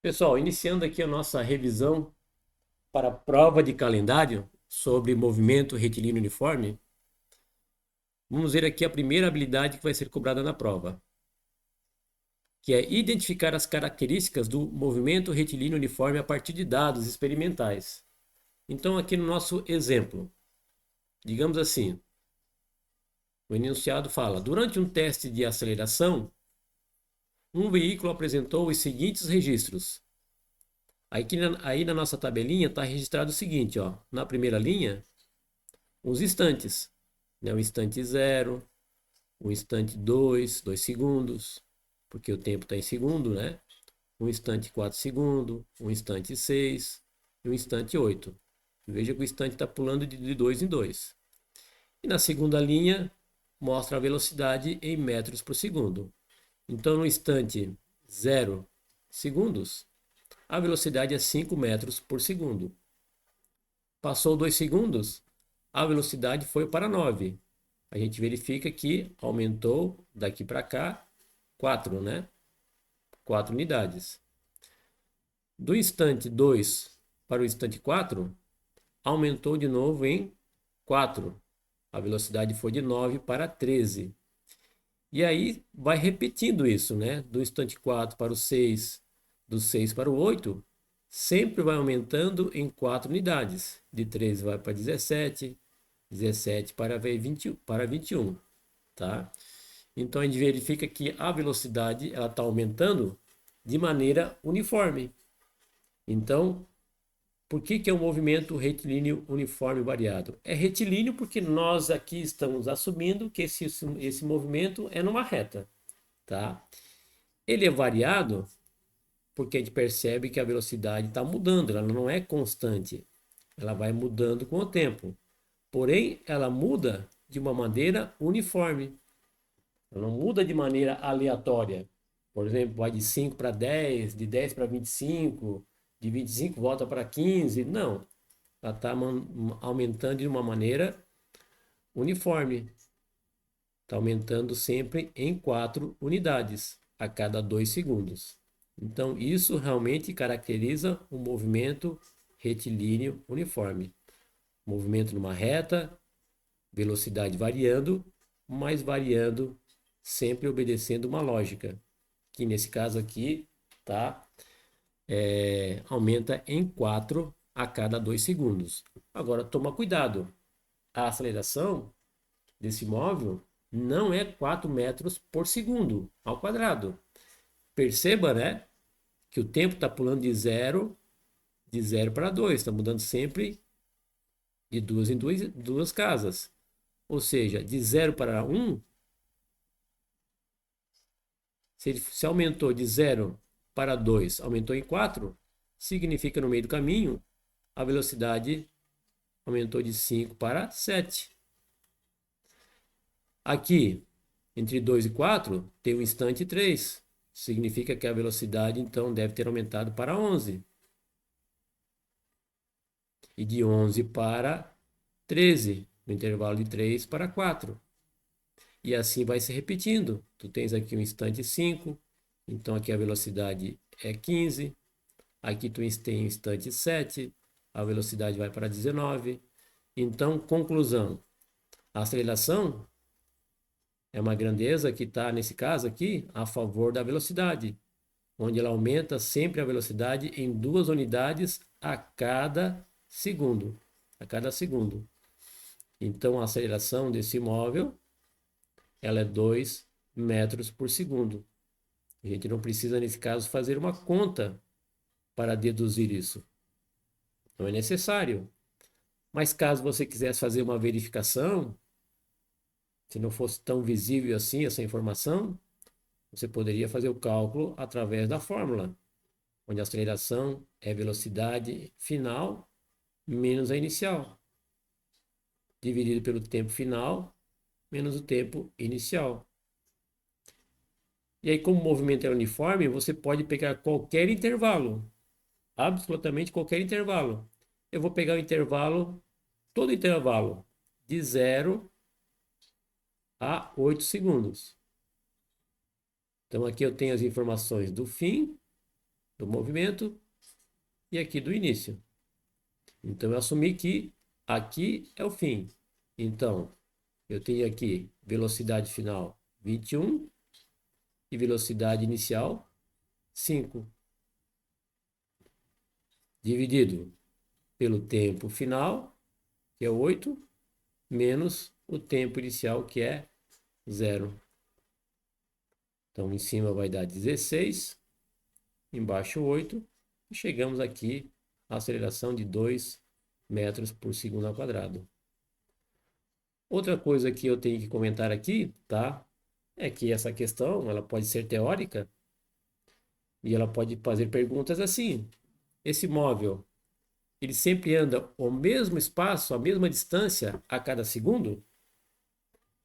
Pessoal, iniciando aqui a nossa revisão para a prova de calendário sobre movimento retilíneo uniforme, vamos ver aqui a primeira habilidade que vai ser cobrada na prova, que é identificar as características do movimento retilíneo uniforme a partir de dados experimentais. Então, aqui no nosso exemplo, digamos assim, o enunciado fala: durante um teste de aceleração, um veículo apresentou os seguintes registros. Aí na nossa tabelinha está registrado o seguinte, ó, na primeira linha, os instantes, né? O instante 0, o instante 2, 2 segundos, porque o tempo está em segundo, né? Um instante 4 segundos, um instante 6 e um instante 8. Veja que o instante está pulando de 2 em 2. E na segunda linha, mostra a velocidade em metros por segundo. Então, no instante 0 segundos, a velocidade é 5 metros por segundo. Passou 2 segundos, a velocidade foi para 9. A gente verifica que aumentou daqui para cá 4, né? 4 unidades. Do instante 2 para o instante 4, aumentou de novo em 4. A velocidade foi de 9 para 13. E aí vai repetindo isso, né? Do instante 4 para o 6, do 6 para o 8, sempre vai aumentando em 4 unidades. De 13 vai para 17, 17 para 20, para 21, tá? Então a gente verifica que a velocidade ela está aumentando de maneira uniforme. Então, por que é um movimento retilíneo uniforme variado? É retilíneo porque nós aqui estamos assumindo que esse movimento é numa reta, tá? Ele é variado porque a gente percebe que a velocidade está mudando, ela não é constante, ela vai mudando com o tempo. Porém, ela muda de uma maneira uniforme. Ela não muda de maneira aleatória. Por exemplo, vai de 5 para 10, de 10 para 25, de 25 volta para 15. Não. Ela está aumentando de uma maneira uniforme. Está aumentando sempre em 4 unidades a cada 2 segundos. Então, isso realmente caracteriza um movimento retilíneo uniforme. Movimento numa reta, velocidade variando, mas variando sempre obedecendo uma lógica, que nesse caso aqui, tá? Aumenta em 4 a cada 2 segundos. Agora, toma cuidado. A aceleração desse móvel não é 4 metros por segundo ao quadrado. Perceba, né, que o tempo está pulando de 0 para 2, está mudando sempre de duas em duas casas. Ou seja, de 0 para 1, se ele se aumentou de 0 para 2, aumentou em 4, significa no meio do caminho a velocidade aumentou de 5 para 7. Aqui, entre 2 e 4, tem o instante 3. Significa que a velocidade, então, deve ter aumentado para 11. E de 11 para 13, no intervalo de 3 para 4. E assim vai se repetindo. Tu tens aqui um instante 5, então aqui a velocidade é 15. Aqui tu tem um instante 7, a velocidade vai para 19. Então, conclusão, a aceleração é uma grandeza que está, nesse caso aqui, a favor da velocidade, onde ela aumenta sempre a velocidade em 2 unidades a cada segundo. A cada segundo. Então, a aceleração desse móvel ela é 2 metros por segundo. A gente não precisa, nesse caso, fazer uma conta para deduzir isso. Não é necessário. Mas caso você quisesse fazer uma verificação, se não fosse tão visível assim essa informação, você poderia fazer o cálculo através da fórmula, onde a aceleração é velocidade final menos a inicial, dividido pelo tempo final menos o tempo inicial. E aí, como o movimento é uniforme, você pode pegar qualquer intervalo, absolutamente qualquer intervalo. Eu vou pegar o intervalo, todo intervalo, de 0 a 8 segundos. Então aqui eu tenho as informações do fim do movimento e aqui do início. Então, eu assumi que aqui é o fim. Então, eu tenho aqui velocidade final 21 e velocidade inicial 5, dividido pelo tempo final, que é 8, menos o tempo inicial, que é 0. Então, em cima vai dar 16, embaixo 8, e chegamos aqui à aceleração de 2 metros por segundo ao quadrado. Outra coisa que eu tenho que comentar aqui, tá? É que essa questão, ela pode ser teórica e ela pode fazer perguntas assim: esse móvel, ele sempre anda o mesmo espaço, a mesma distância a cada segundo?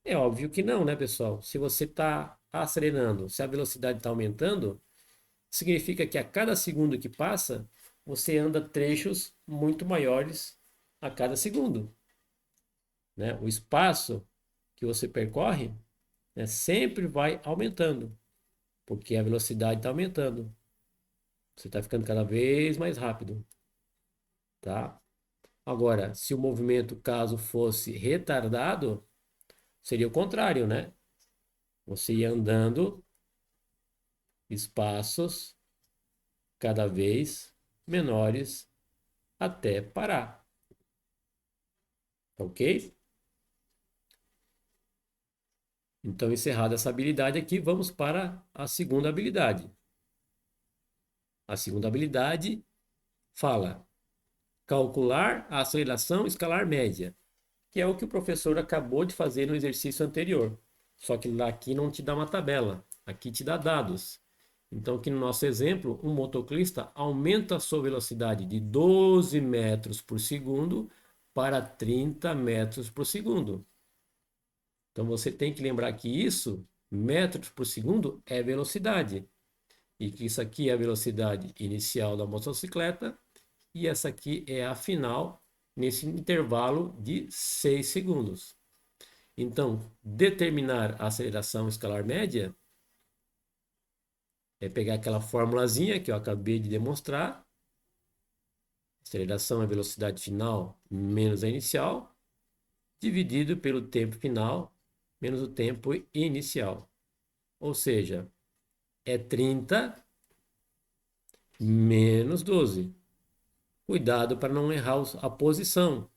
É óbvio que não, né, pessoal? Se você está acelerando, se a velocidade está aumentando, significa que a cada segundo que passa, você anda trechos muito maiores a cada segundo, né? O espaço que você percorre, né, sempre vai aumentando, porque a velocidade está aumentando. Você está ficando cada vez mais rápido, tá? Agora, se o movimento, caso fosse retardado, seria o contrário, né? Você ia andando espaços cada vez menores até parar, ok? Então, encerrada essa habilidade aqui, vamos para a segunda habilidade. A segunda habilidade fala calcular a aceleração escalar média, que é o que o professor acabou de fazer no exercício anterior. Só que aqui não te dá uma tabela, aqui te dá dados. Então, aqui no nosso exemplo, um motociclista aumenta a sua velocidade de 12 metros por segundo para 30 metros por segundo. Então, você tem que lembrar que isso, metros por segundo, é velocidade. E que isso aqui é a velocidade inicial da motocicleta e essa aqui é a final nesse intervalo de 6 segundos. Então, determinar a aceleração escalar média é pegar aquela formulazinha que eu acabei de demonstrar. Aceleração é a velocidade final menos a inicial, dividido pelo tempo final menos o tempo inicial. Ou seja, é 30 menos 12. Cuidado para não errar a posição.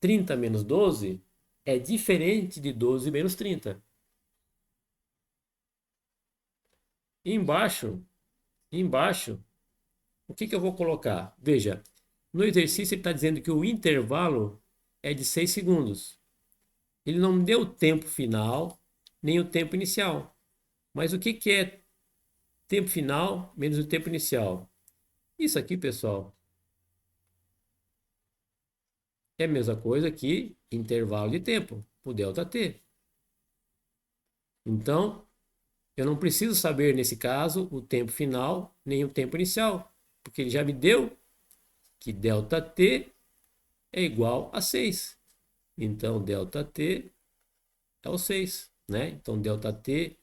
30 menos 12 é diferente de 12 menos 30. E embaixo, o que eu vou colocar? Veja, no exercício ele está dizendo que o intervalo é de 6 segundos. Ele não me deu o tempo final, nem o tempo inicial. Mas o que é tempo final menos o tempo inicial? Isso aqui, pessoal, é a mesma coisa que intervalo de tempo, o ΔT. Então, eu não preciso saber, nesse caso, o tempo final nem o tempo inicial, porque ele já me deu que ΔT é igual a 6. Então, ΔT é o 6, né? Então, ΔT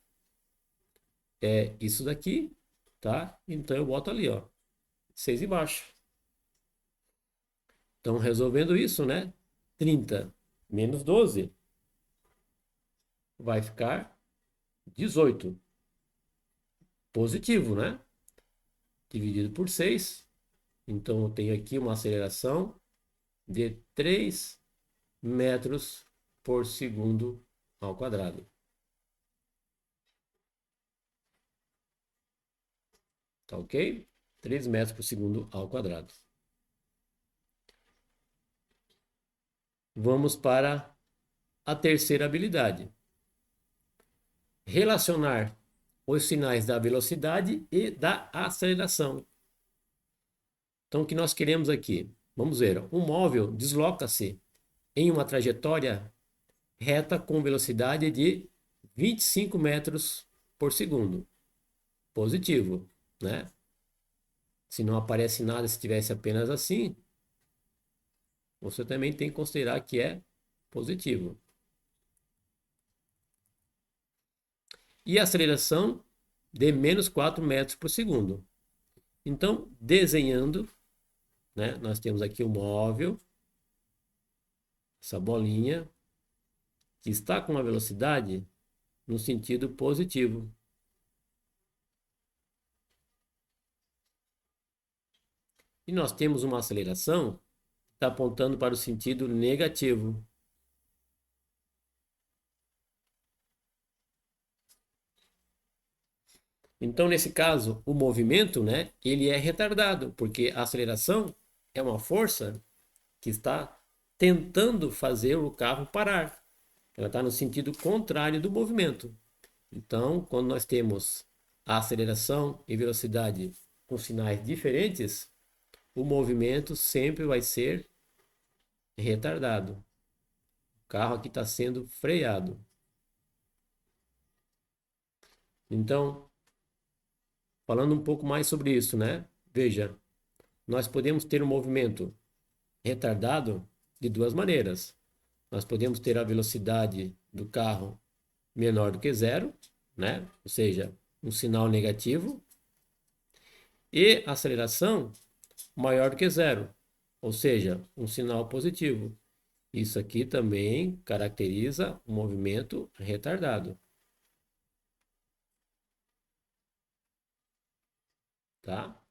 é isso daqui, tá? Então, eu boto ali, ó, 6 embaixo. Então, resolvendo isso, né? 30 menos 12 vai ficar 18. Positivo, né? Dividido por 6. Então, eu tenho aqui uma aceleração de 3 metros por segundo ao quadrado. Tá ok? 3 metros por segundo ao quadrado. Vamos para a terceira habilidade. Relacionar os sinais da velocidade e da aceleração. Então, o que nós queremos aqui? Vamos ver. Um móvel desloca-se em uma trajetória reta com velocidade de 25 metros por segundo. Positivo, né? Se não aparece nada, se tivesse apenas assim, você também tem que considerar que é positivo. E a aceleração de menos 4 metros por segundo. Então, desenhando, né, nós temos aqui o móvel, essa bolinha, que está com uma velocidade no sentido positivo. E nós temos uma aceleração que está apontando para o sentido negativo. Então, nesse caso, o movimento, né, ele é retardado, porque a aceleração é uma força que está tentando fazer o carro parar. Ela está no sentido contrário do movimento. Então, quando nós temos a aceleração e velocidade com sinais diferentes, o movimento sempre vai ser retardado. O carro aqui está sendo freado. Então, falando um pouco mais sobre isso, né? Veja, nós podemos ter um movimento retardado de duas maneiras. Nós podemos ter a velocidade do carro menor do que zero, né? Ou seja, um sinal negativo, e a aceleração maior do que zero, ou seja, um sinal positivo. Isso aqui também caracteriza um movimento retardado, tá?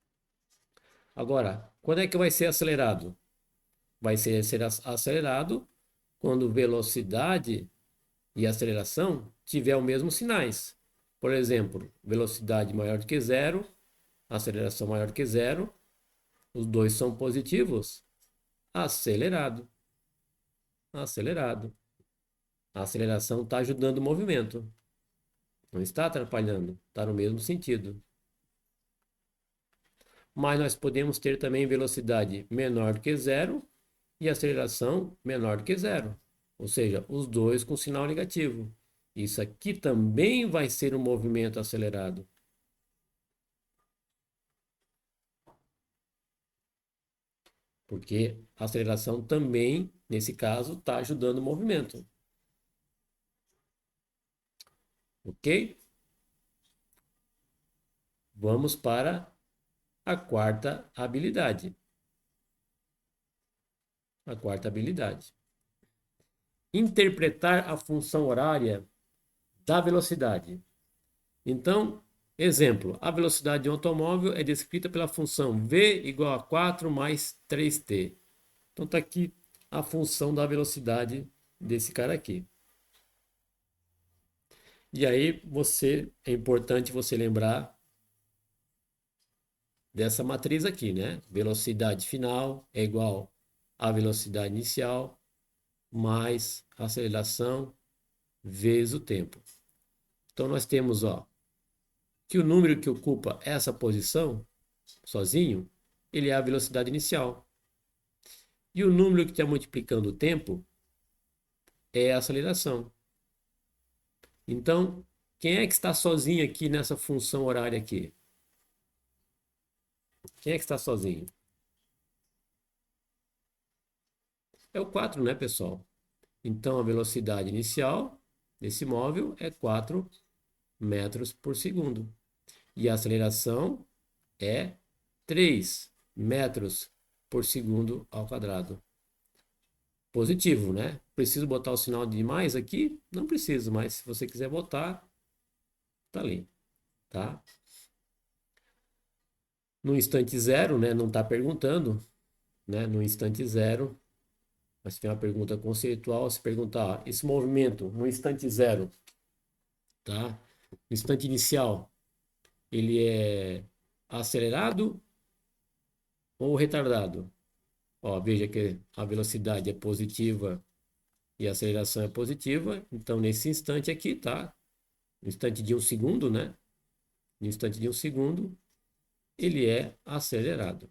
Agora, quando é que vai ser acelerado? Vai ser acelerado quando velocidade e aceleração tiver os mesmos sinais. Por exemplo, velocidade maior do que zero, aceleração maior do que zero, os dois são positivos, acelerado, acelerado. A aceleração está ajudando o movimento, não está atrapalhando, está no mesmo sentido. Mas nós podemos ter também velocidade menor do que zero e aceleração menor do que zero. Ou seja, os dois com sinal negativo. Isso aqui também vai ser um movimento acelerado. Porque a aceleração também, nesse caso, está ajudando o movimento. Ok? Vamos para a quarta habilidade. A quarta habilidade. Interpretar a função horária da velocidade. Então, exemplo, a velocidade de um automóvel é descrita pela função v igual a 4 mais 3t. Então, está aqui a função da velocidade desse cara aqui. E aí, é importante você lembrar dessa matriz aqui, né? Velocidade final é igual à velocidade inicial mais a aceleração vezes o tempo. Então, nós temos, ó, que o número que ocupa essa posição, sozinho, ele é a velocidade inicial. E o número que está multiplicando o tempo é a aceleração. Então, quem é que está sozinho aqui nessa função horária aqui? Quem é que está sozinho? É o 4, né, pessoal? Então, a velocidade inicial desse móvel é 4 metros por segundo. E a aceleração é 3 metros por segundo ao quadrado. Positivo, né? Preciso botar o sinal de mais aqui? Não preciso, mas se você quiser botar, tá ali, tá? No instante zero, né? Não está perguntando, né? No instante zero, mas se tem uma pergunta conceitual, se perguntar, esse movimento no instante zero, tá? No instante inicial, ele é acelerado ou retardado? Ó, veja que a velocidade é positiva e a aceleração é positiva. Então, nesse instante aqui, tá? No instante de um segundo, né? No instante de um segundo, ele é acelerado.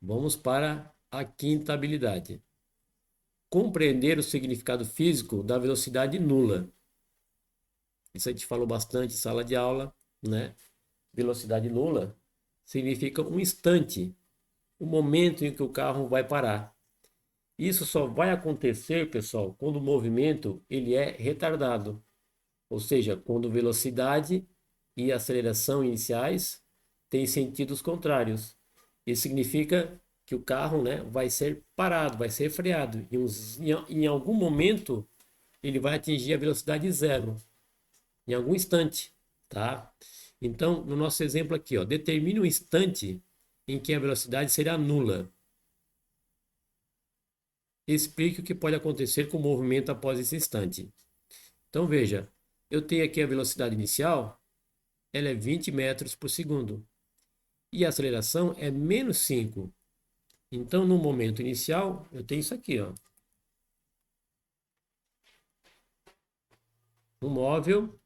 Vamos para a quinta habilidade. Compreender o significado físico da velocidade nula. Isso a gente falou bastante em sala de aula, né? Velocidade nula significa um instante, o momento em que o carro vai parar. Isso só vai acontecer, pessoal, quando o movimento ele é retardado. Ou seja, quando velocidade e aceleração iniciais têm sentidos contrários. Isso significa que o carro, né, vai ser parado, vai ser freado. Em algum momento, ele vai atingir a velocidade zero, em algum instante, tá? Então, no nosso exemplo aqui, ó, determine um instante em que a velocidade será nula. Explique o que pode acontecer com o movimento após esse instante. Então, veja, eu tenho aqui a velocidade inicial, ela é 20 metros por segundo. E a aceleração é menos 5. Então, no momento inicial, eu tenho isso aqui, ó. Um móvel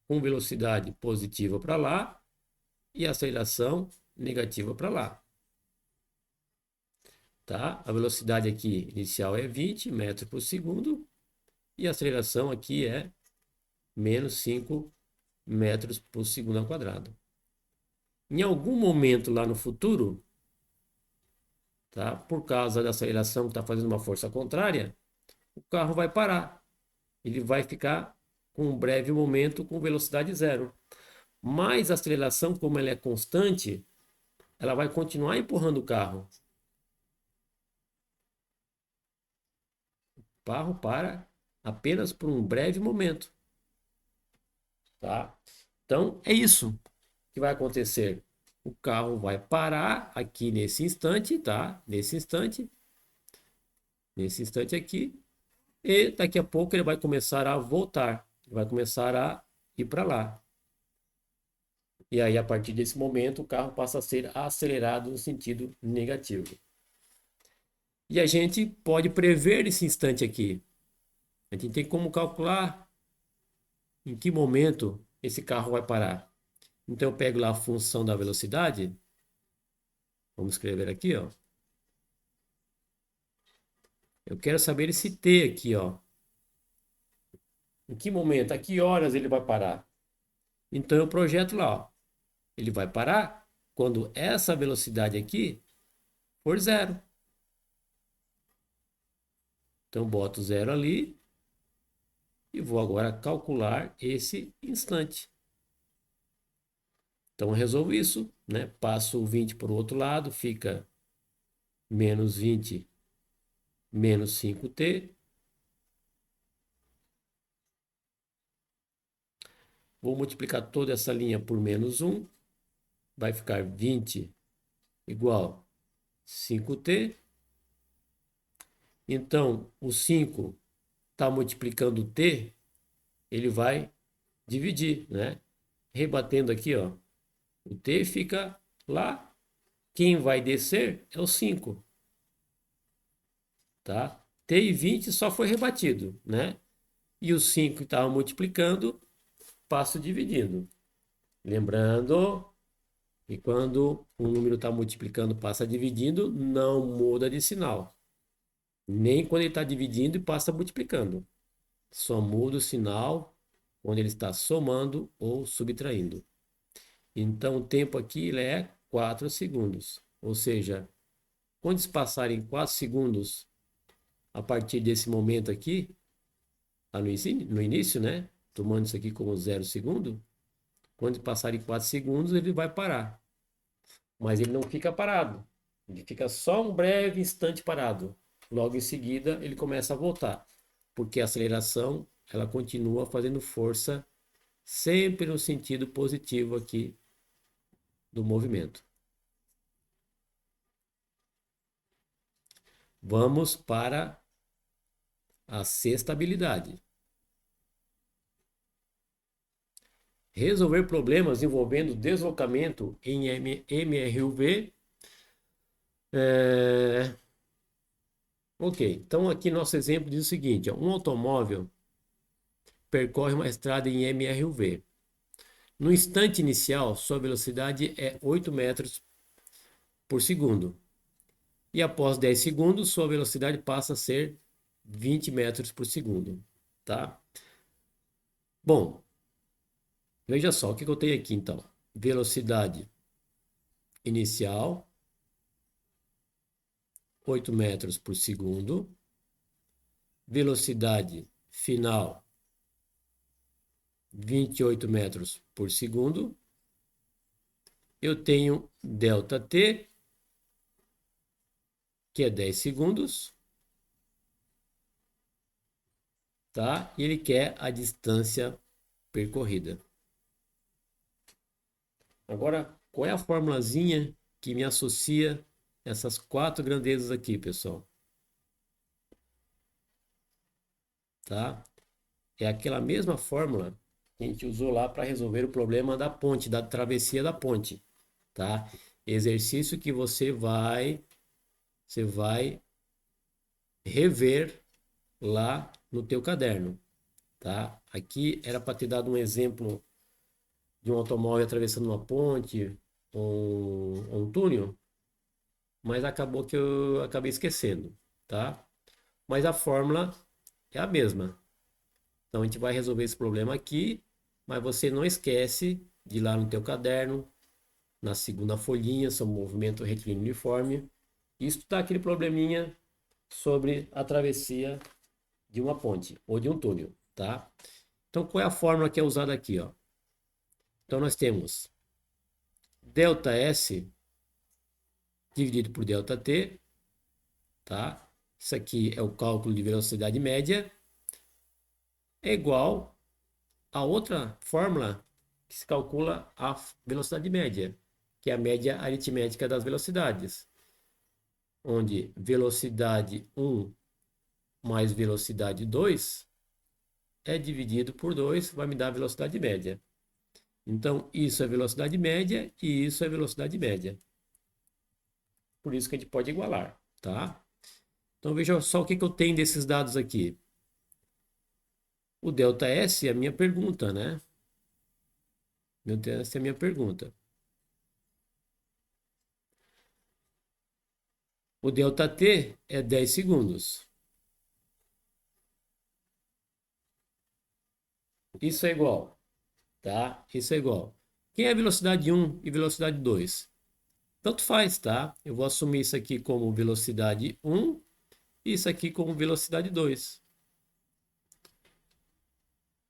com velocidade positiva para lá e aceleração negativa para lá. Tá? A velocidade aqui inicial é 20 metros por segundo e a aceleração aqui é menos 5 metros por segundo ao quadrado. Em algum momento lá no futuro, tá? Por causa da aceleração que está fazendo uma força contrária, o carro vai parar. Ele vai ficar com um breve momento com velocidade zero. Mas a aceleração, como ela é constante, ela vai continuar empurrando o carro. O carro para apenas por um breve momento, tá? Então é isso que vai acontecer. O carro vai parar aqui nesse instante, tá? Nesse instante aqui, e daqui a pouco ele vai começar a voltar, vai começar a ir para lá. E aí, a partir desse momento, o carro passa a ser acelerado no sentido negativo. E a gente pode prever esse instante aqui. A gente tem como calcular em que momento esse carro vai parar. Então, eu pego lá a função da velocidade. Vamos escrever aqui, ó. Eu quero saber esse t aqui, ó. Em que momento, a que horas ele vai parar? Então, eu projeto lá, ó. Ele vai parar quando essa velocidade aqui for zero. Então, boto zero ali e vou agora calcular esse instante. Então, eu resolvo isso, né? Passo o 20 para o outro lado, fica menos 20 menos 5t. Vou multiplicar toda essa linha por menos 1. Vai ficar 20 igual 5t. Então, o 5 está multiplicando t, ele vai dividir, né? Rebatendo aqui, ó. O t fica lá. Quem vai descer é o 5. Tá? T e 20 só foi rebatido, né? E o 5 que estava multiplicando, passo dividindo. Lembrando que quando um número está multiplicando, passa dividindo, não muda de sinal. Nem quando ele está dividindo e passa multiplicando. Só muda o sinal quando ele está somando ou subtraindo. Então, o tempo aqui ele é 4 segundos. Ou seja, quando se passarem 4 segundos a partir desse momento aqui, lá no início, né? Tomando isso aqui como 0 segundo, quando passarem 4 segundos, ele vai parar. Mas ele não fica parado. Ele fica só um breve instante parado. Logo em seguida, ele começa a voltar. Porque a aceleração, ela continua fazendo força sempre no sentido positivo aqui do movimento. Vamos para a sexta habilidade. Resolver problemas envolvendo deslocamento em MRUV. Ok, então aqui nosso exemplo diz o seguinte: ó, um automóvel percorre uma estrada em MRUV. No instante inicial, sua velocidade é 8 metros por segundo. E após 10 segundos, sua velocidade passa a ser 20 metros por segundo. Tá? Bom, veja só o que eu tenho aqui então. Velocidade inicial 8 metros por segundo. Velocidade final, 28 metros por segundo. Eu tenho ΔT, que é 10 segundos, tá? E ele quer a distância percorrida. Agora, qual é a formulazinha que me associa essas quatro grandezas aqui, pessoal? Tá? É aquela mesma fórmula que a gente usou lá para resolver o problema da ponte, da travessia da ponte, tá? Exercício que você vai rever lá no teu caderno, tá? Aqui era para ter dado um exemplo de um automóvel atravessando uma ponte ou um túnel, mas acabou que eu acabei esquecendo, tá? Mas a fórmula é a mesma. Então a gente vai resolver esse problema aqui, mas você não esquece de ir lá no teu caderno, na segunda folhinha, sobre movimento retilíneo uniforme, e estudar aquele probleminha sobre a travessia de uma ponte ou de um túnel, tá? Então qual é a fórmula que é usada aqui, ó? Então nós temos ΔS dividido por ΔT, tá? Isso aqui é o cálculo de velocidade média, é igual a outra fórmula que se calcula a velocidade média, que é a média aritmética das velocidades, onde velocidade 1 mais velocidade 2 é dividido por 2, vai me dar a velocidade média. Então, isso é velocidade média e isso é velocidade média. Por isso que a gente pode igualar, tá? Então, veja só o que eu tenho desses dados aqui. O ΔS é a minha pergunta, né? O ΔS é a minha pergunta. O ΔT é 10 segundos. Isso é igual, tá? Isso é igual. Quem é velocidade 1 e velocidade 2? Tanto faz, tá? Eu vou assumir isso aqui como velocidade 1 e isso aqui como velocidade 2.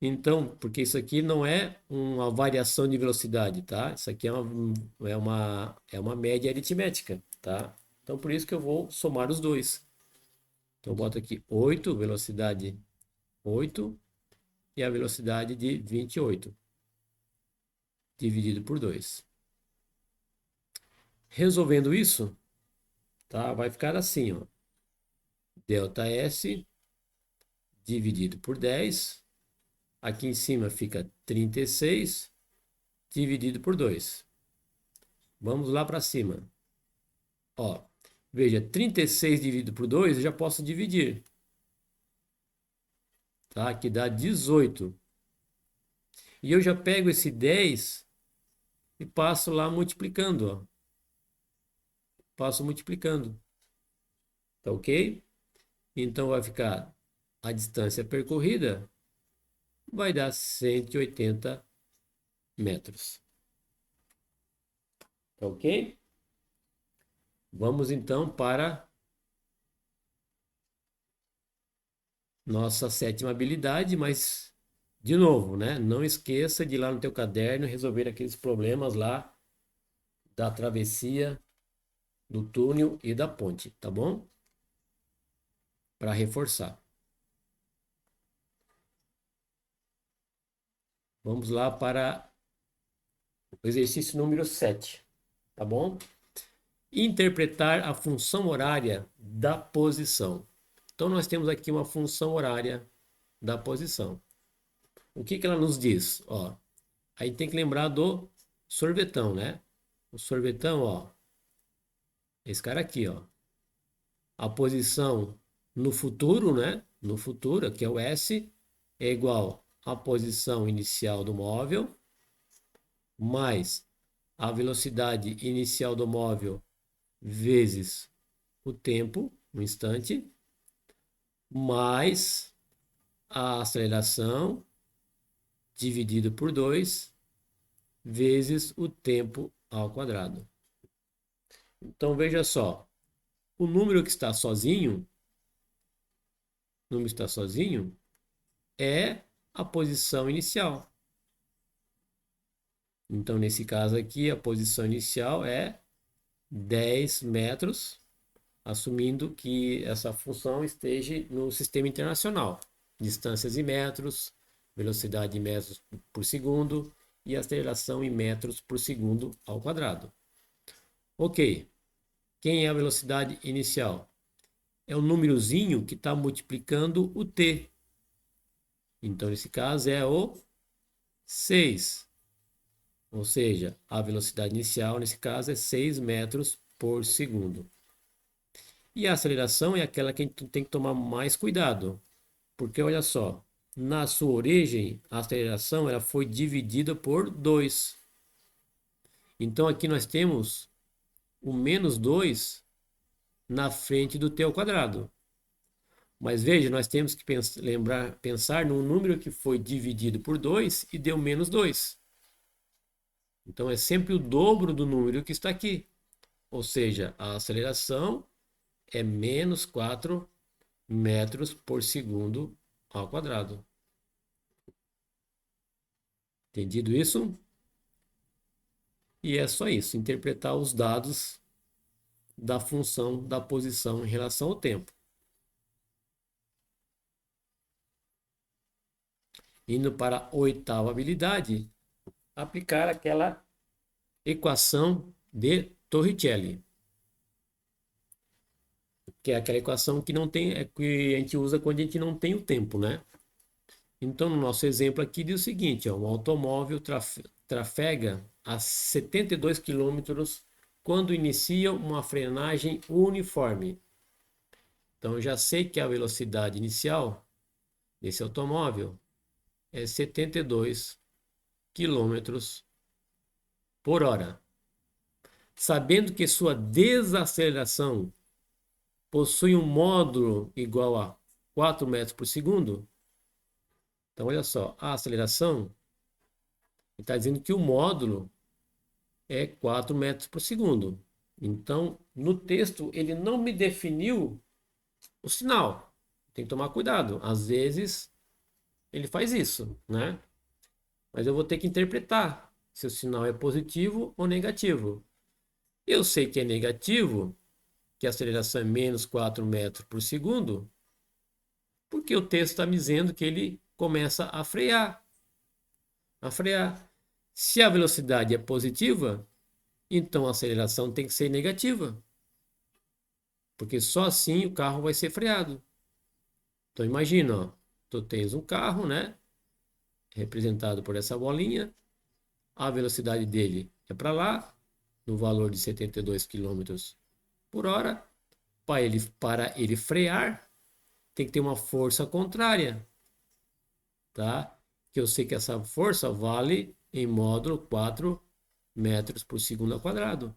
Então, porque isso aqui não é uma variação de velocidade, tá? Isso aqui é uma média aritmética, tá? Então, por isso que eu vou somar os dois. Então, eu boto aqui 8, velocidade 8, e a velocidade de 28, dividido por 2. Resolvendo isso, tá? Vai ficar assim, ó. ΔS dividido por 10. Aqui em cima fica 36 dividido por 2. Vamos lá para cima. Ó, veja, 36 dividido por 2 eu já posso dividir. Tá? Que dá 18. E eu já pego esse 10 e passo lá multiplicando. Ó. Passo multiplicando. Tá ok? Então vai ficar a distância percorrida vai dar 180 metros. Tá ok? Vamos então para nossa sétima habilidade, mas de novo, né? Não esqueça de ir lá no teu caderno resolver aqueles problemas lá da travessia, do túnel e da ponte, tá bom? Para reforçar. Vamos lá para o exercício número 7, tá bom? Interpretar a função horária da posição. Então, nós temos aqui uma função horária da posição. O que ela nos diz? Ó, aí tem que lembrar do sorvetão, né? O sorvetão, ó, esse cara aqui, ó. A posição no futuro, né? No futuro, que é o S, é igual à posição inicial do móvel, mais a velocidade inicial do móvel vezes o tempo, um instante, mais a aceleração dividido por 2 vezes o tempo ao quadrado. Então veja só, O número que está sozinho, é a posição inicial. Então, nesse caso aqui, a posição inicial é 10 metros, assumindo que essa função esteja no sistema internacional. Distâncias em metros, velocidade em metros por segundo e aceleração em metros por segundo ao quadrado. Ok. Quem é a velocidade inicial? É o númerozinho que está multiplicando o t. Então, nesse caso, é o 6. Ou seja, a velocidade inicial, nesse caso, é 6 metros por segundo. E a aceleração é aquela que a gente tem que tomar mais cuidado. Porque, olha só, na sua origem, a aceleração ela foi dividida por 2. Então, aqui nós temos o menos 2 na frente do t ao quadrado. Mas veja, nós temos que pensar num número que foi dividido por 2 e deu menos 2. Então é sempre o dobro do número que está aqui. Ou seja, a aceleração é menos 4 metros por segundo ao quadrado. Entendido isso? E é só isso, interpretar os dados da função da posição em relação ao tempo. Indo para a oitava habilidade, aplicar aquela equação de Torricelli, que é aquela equação que não tem, que a gente usa quando a gente não tem o tempo, né? Então, no nosso exemplo aqui diz o seguinte, ó, um automóvel trafega a 72 quilômetros quando inicia uma frenagem uniforme. Então, eu já sei que a velocidade inicial desse automóvel é 72 quilômetros por hora. Sabendo que sua desaceleração possui um módulo igual a 4 metros por segundo, então olha só, a aceleração está dizendo que o módulo é 4 metros por segundo. Então, no texto, ele não me definiu o sinal. Tem que tomar cuidado. Às vezes, ele faz isso, né? Mas eu vou ter que interpretar se o sinal é positivo ou negativo. Eu sei que é negativo, que a aceleração é menos 4 metros por segundo, porque o texto está me dizendo que ele começa a frear. Se a velocidade é positiva, então a aceleração tem que ser negativa, porque só assim o carro vai ser freado. Então imagina, ó, tu tens um carro, né, representado por essa bolinha, a velocidade dele é para lá, no valor de 72 quilômetros por hora. Para ele frear, tem que ter uma força contrária, tá? Que eu sei que essa força vale em módulo 4 metros por segundo ao quadrado,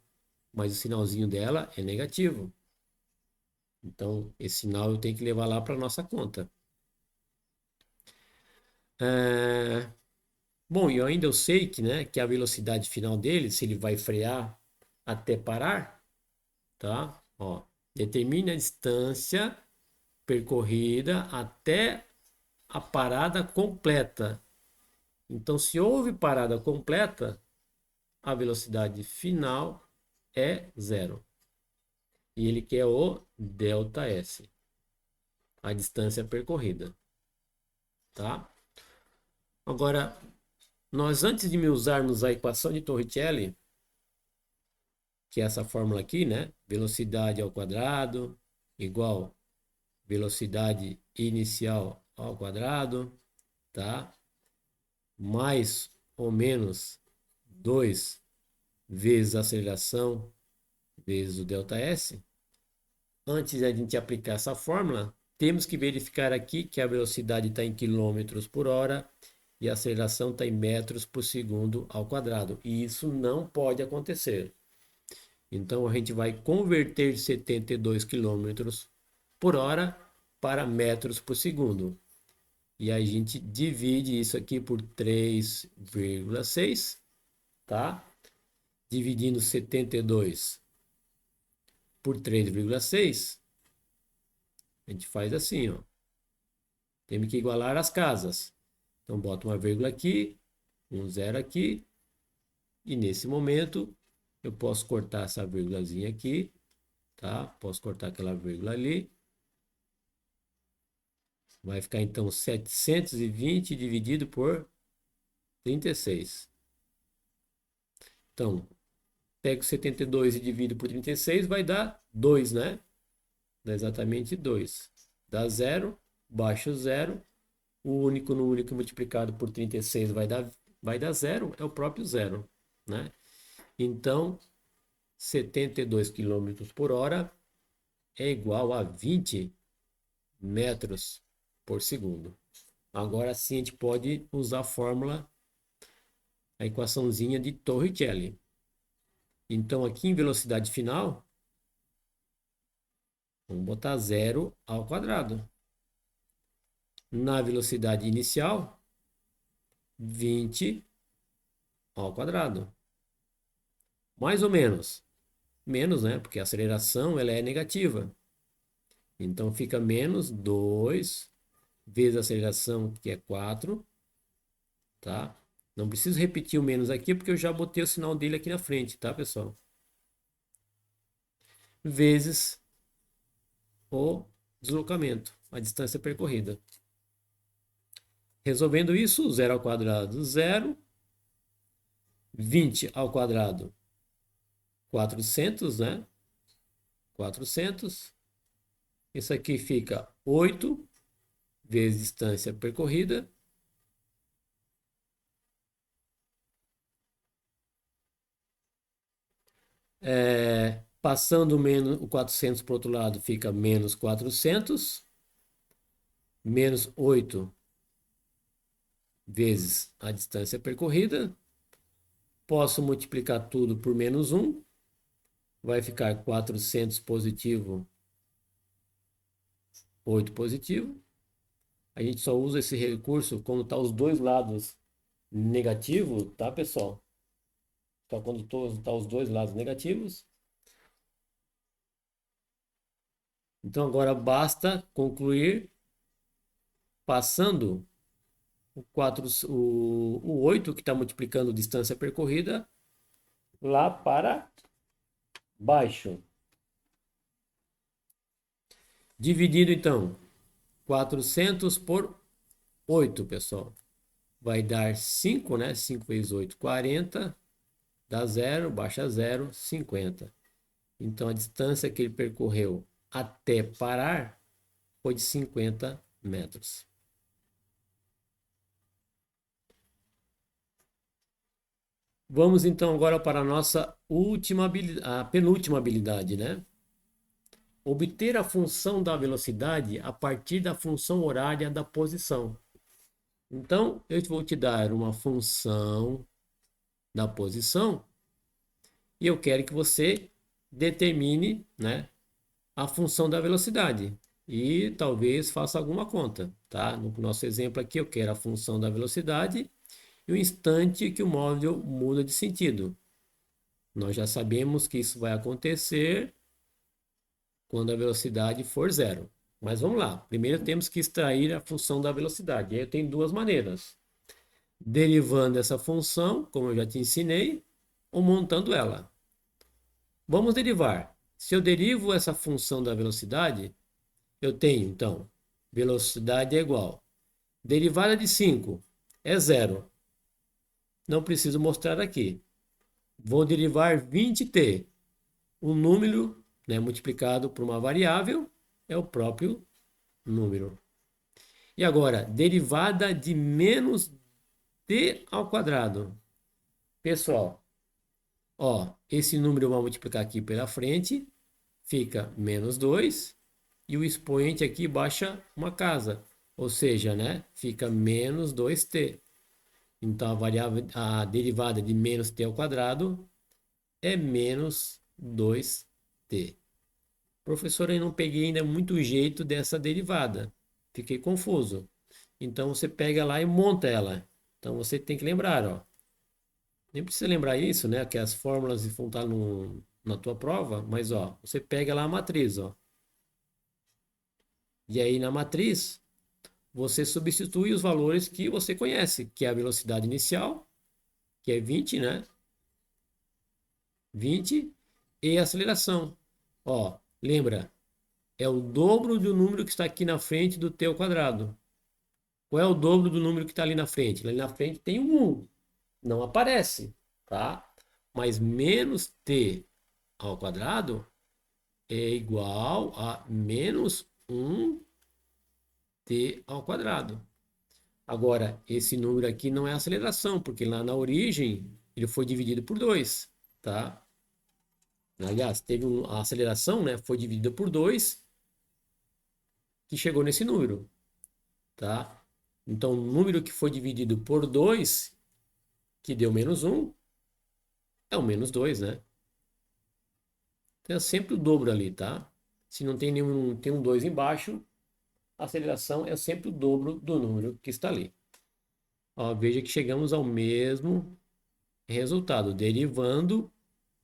mas o sinalzinho dela é negativo. Então, esse sinal eu tenho que levar lá para a nossa conta. Bom, eu ainda sei que, né, que a velocidade final dele, se ele vai frear até parar, tá? Ó, determine a distância percorrida até a parada completa. Então, se houve parada completa, a velocidade final é zero. E ele quer o ΔS, a distância percorrida, tá? Agora, nós antes de usarmos a equação de Torricelli, que é essa fórmula aqui, né? Velocidade ao quadrado igual velocidade inicial ao quadrado, tá? Mais ou menos 2 vezes a aceleração vezes o ΔS. Antes de a gente aplicar essa fórmula, temos que verificar aqui que a velocidade está em quilômetros por hora e a aceleração está em metros por segundo ao quadrado. E isso não pode acontecer. Então a gente vai converter 72 quilômetros por hora para metros por segundo. E aí a gente divide isso aqui por 3,6, tá? Dividindo 72 por 3,6, a gente faz assim, ó. Temos que igualar as casas. Então, bota uma vírgula aqui, um zero aqui. E nesse momento, eu posso cortar essa vírgulazinha aqui, tá? Posso cortar aquela vírgula ali. Vai ficar, então, 720 dividido por 36. Então, pego 72 e divido por 36, vai dar 2, né? Dá exatamente 2. Dá 0, baixo 0. O único no único multiplicado por 36 vai dar 0, é o próprio zero, né? Então, 72 km por hora é igual a 20 metros por segundo. Agora sim a gente pode usar a fórmula, a equaçãozinha de Torricelli. Então, aqui em velocidade final, vamos botar 0 ao quadrado. Na velocidade inicial, 20 ao quadrado. Mais ou menos. Menos, né? Porque a aceleração ela é negativa. Então, fica menos 2 vezes a aceleração, que é 4. Tá? Não preciso repetir o menos aqui, porque eu já botei o sinal dele aqui na frente, tá, pessoal? Vezes o deslocamento, a distância percorrida. Resolvendo isso, 0 ao quadrado, 0. 20 ao quadrado, 400, né? 400. Isso aqui fica 8 vezes distância percorrida. Passando menos o 400 para o outro lado, fica menos 400. Menos 8 vezes a distância percorrida. Posso multiplicar tudo por menos 1. Vai ficar 400 positivo, 8 positivo. A gente só usa esse recurso quando está os dois lados negativos, tá, pessoal? Só quando está os dois lados negativos. Então, agora basta concluir passando o 8, que está multiplicando distância percorrida, lá para baixo. Dividido, então, 400 por 8, pessoal. Vai dar 5, né? 5 vezes 8, 40. Dá 0, baixa 0, 50. Então, a distância que ele percorreu até parar foi de 50 metros. Vamos, então, agora para a nossa última habilidade, a penúltima habilidade, né? Obter a função da velocidade a partir da função horária da posição. Então, eu vou te dar uma função da posição e eu quero que você determine, né, a função da velocidade e talvez faça alguma conta, tá? No nosso exemplo aqui, eu quero a função da velocidade e o instante que o móvel muda de sentido. Nós já sabemos que isso vai acontecer quando a velocidade for zero. Mas vamos lá. Primeiro temos que extrair a função da velocidade. E aí eu tenho duas maneiras. Derivando essa função, como eu já te ensinei, ou montando ela. Vamos derivar. Se eu derivo essa função da velocidade, eu tenho, então, velocidade é igual. Derivada de 5 é zero. Não preciso mostrar aqui. Vou derivar 20t. O número, né, multiplicado por uma variável é o próprio número. E agora, derivada de menos t ao quadrado. Pessoal, ó, esse número eu vou multiplicar aqui pela frente, fica menos 2, e o expoente aqui baixa uma casa, ou seja, né, fica menos 2t. Então, a derivada de menos t ao quadrado é menos 2t. Professor, eu não peguei ainda muito jeito dessa derivada. Fiquei confuso. Então, você pega lá e monta ela. Então, você tem que lembrar, ó. Nem precisa lembrar isso, né? Que as fórmulas vão estar na tua prova, mas ó, você pega lá a matriz, ó. E aí na matriz, você substitui os valores que você conhece, que é a velocidade inicial, que é 20, né? 20 e a aceleração. Ó, lembra, é o dobro do número que está aqui na frente do teu quadrado. Qual é o dobro do número que está ali na frente? Ali na frente tem um 1. Não aparece, tá? Mas menos t ao quadrado é igual a menos 1t ao quadrado. Agora, esse número aqui não é aceleração, porque lá na origem ele foi dividido por 2, tá? Aliás, a aceleração, né, foi dividida por 2, que chegou nesse número, tá? Então, o número que foi dividido por 2, que deu menos 1, é o menos 2, né? Então, é sempre o dobro ali, tá? Se não tem nenhum, tem um 2 embaixo, a aceleração é sempre o dobro do número que está ali. Ó, veja que chegamos ao mesmo resultado, derivando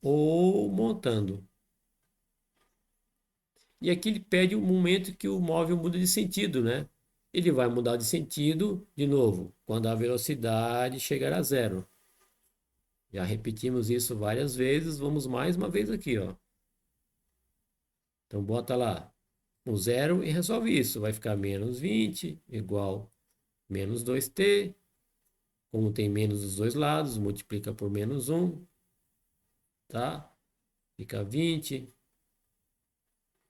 ou montando. E aqui ele pede o momento que o móvel muda de sentido, né? Ele vai mudar de sentido, de novo, quando a velocidade chegar a zero. Já repetimos isso várias vezes, vamos mais uma vez aqui, ó. Então bota lá o zero e resolve isso. Vai ficar menos 20 igual menos 2t. Como tem menos dos dois lados, multiplica por menos 1, tá? Fica 20,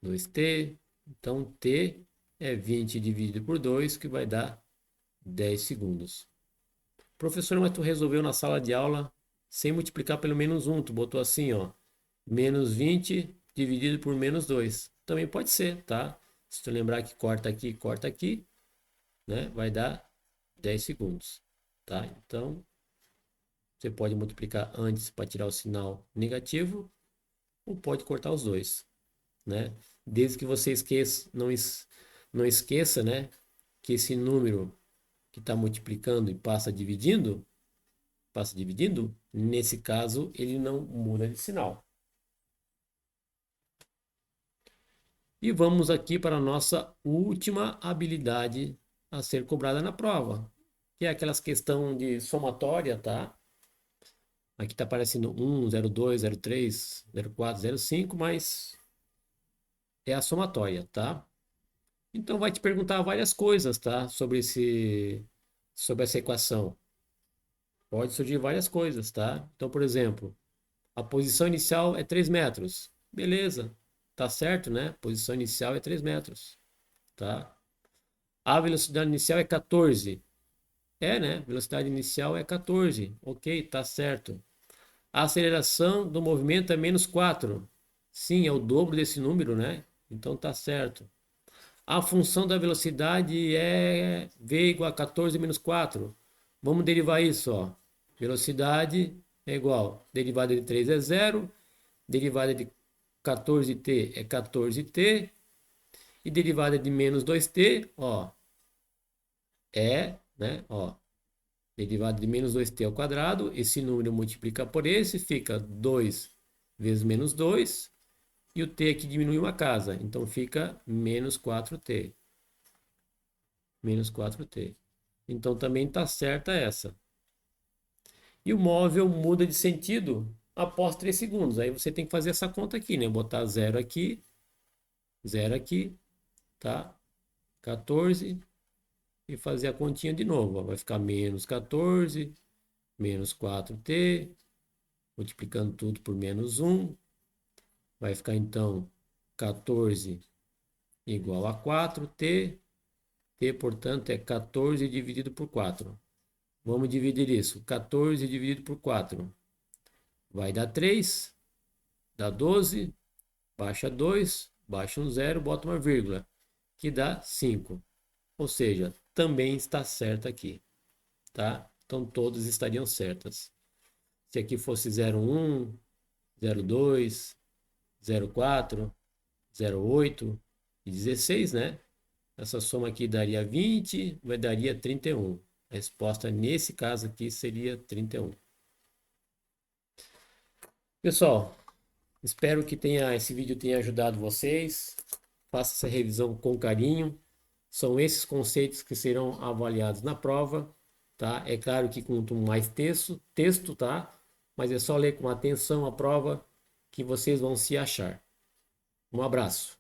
2t. Então t é 20 dividido por 2, que vai dar 10 segundos. Professor, mas tu resolveu na sala de aula sem multiplicar pelo menos 1. Tu botou assim, ó. Menos 20 dividido por menos 2. Também pode ser, tá? Se tu lembrar que corta aqui, né? Vai dar 10 segundos, tá? Então, você pode multiplicar antes para tirar o sinal negativo ou pode cortar os dois, né? Desde que você não esqueça, né? Que esse número que está multiplicando e passa dividindo, nesse caso ele não muda de sinal. E vamos aqui para a nossa última habilidade a ser cobrada na prova, que é aquelas questão de somatória, tá? Aqui está aparecendo 1, 02, 03, 04, 05, mas é a somatória, tá? Então vai te perguntar várias coisas, tá? Sobre essa equação. Pode surgir várias coisas, tá? Então, por exemplo, a posição inicial é 3 metros. Beleza, tá certo, né? Posição inicial é 3 metros, tá? A velocidade inicial é 14. É, né? Velocidade inicial é 14. Ok, tá certo. A aceleração do movimento é menos 4. Sim, é o dobro desse número, né? Então tá certo. A função da velocidade é v igual a 14 menos 4. Vamos derivar isso, ó. Velocidade é igual. Derivada de 3 é zero. Derivada de 14t é 14t. E derivada de menos 2t, ó, né? Ó, derivada de menos 2t ao quadrado. Esse número multiplica por esse, fica 2 vezes menos 2. E o t aqui diminui uma casa, então fica menos 4t. Menos 4t. Então também está certa essa. E o móvel muda de sentido após 3 segundos. Aí você tem que fazer essa conta aqui, né? Botar 0 aqui, tá? 14 e fazer a continha de novo. Ó. Vai ficar menos 14, menos 4t, multiplicando tudo por menos 1. Vai ficar então 14 igual a 4t. T, portanto, é 14 dividido por 4. Vamos dividir isso. 14 dividido por 4 vai dar 3, dá 12, baixa 2, baixa um zero, bota uma vírgula, que dá 5. Ou seja, também está certo aqui, tá? Então todas estariam certas. Se aqui fosse 01, 02, 04, 08 e 16, né? Essa soma aqui daria 20, vai daria 31. A resposta nesse caso aqui seria 31. Pessoal, Espero que esse vídeo tenha ajudado vocês. Faça essa revisão com carinho. São esses conceitos que serão avaliados na prova, tá? É claro que quanto mais texto, tá? Mas é só ler com atenção a prova que vocês vão se achar. Um abraço.